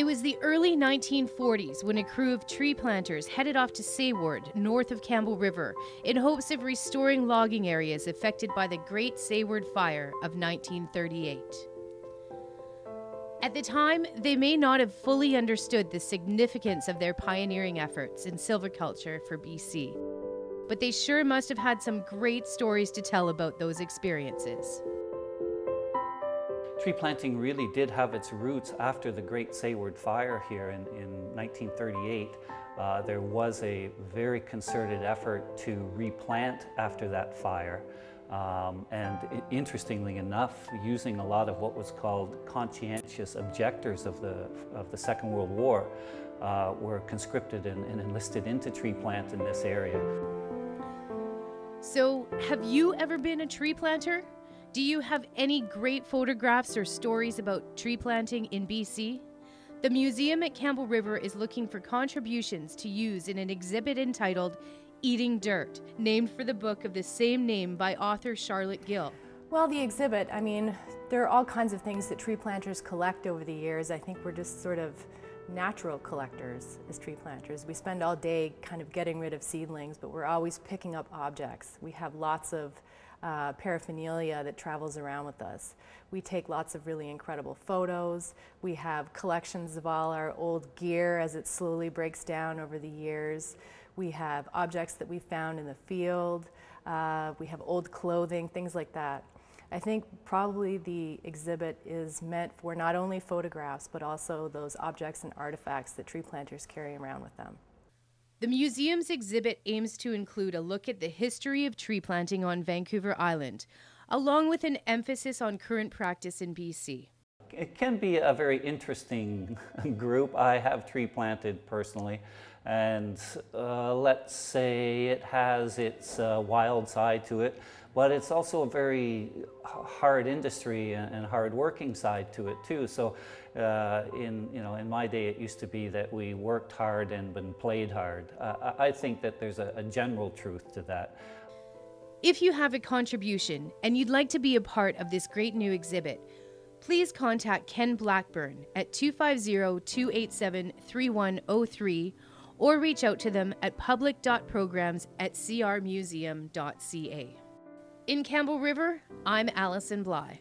It was the early 1940s when a crew of tree planters headed off to Sayward, north of Campbell River, in hopes of restoring logging areas affected by the Great Sayward Fire of 1938. At the time, they may not have fully understood the significance of their pioneering efforts in silviculture for BC, but they sure must have had some great stories to tell about those experiences. Tree planting really did have its roots after the Great Sayward Fire here in 1938. There was a very concerted effort to replant after that fire. Interestingly enough, using a lot of what was called conscientious objectors of the Second World War were conscripted and enlisted into tree plant in this area. So, have you ever been a tree planter? Do you have any great photographs or stories about tree planting in BC? The museum at Campbell River is looking for contributions to use in an exhibit entitled Eating Dirt, named for the book of the same name by author Charlotte Gill. Well, the exhibit, I mean, there are all kinds of things that tree planters collect over the years. I think we're just sort of natural collectors as tree planters. We spend all day kind of getting rid of seedlings, but we're always picking up objects. We have lots of paraphernalia that travels around with us. We take lots of really incredible photos. We have collections of all our old gear as it slowly breaks down over the years. We have objects that we found in the field. We have old clothing, things like that. I think probably the exhibit is meant for not only photographs, but also those objects and artifacts that tree planters carry around with them. The museum's exhibit aims to include a look at the history of tree planting on Vancouver Island, along with an emphasis on current practice in BC. It can be a very interesting group. I have tree planted personally, and let's say it has its wild side to it, but it's also a very hard industry and hard working side to it too. So in my day, it used to be that we worked hard and played hard. I think that there's a general truth to that. If you have a contribution and you'd like to be a part of this great new exhibit, please contact Ken Blackburn at 250-287-3103 or reach out to them at public.programs@crmuseum.ca. In Campbell River, I'm Alison Bly.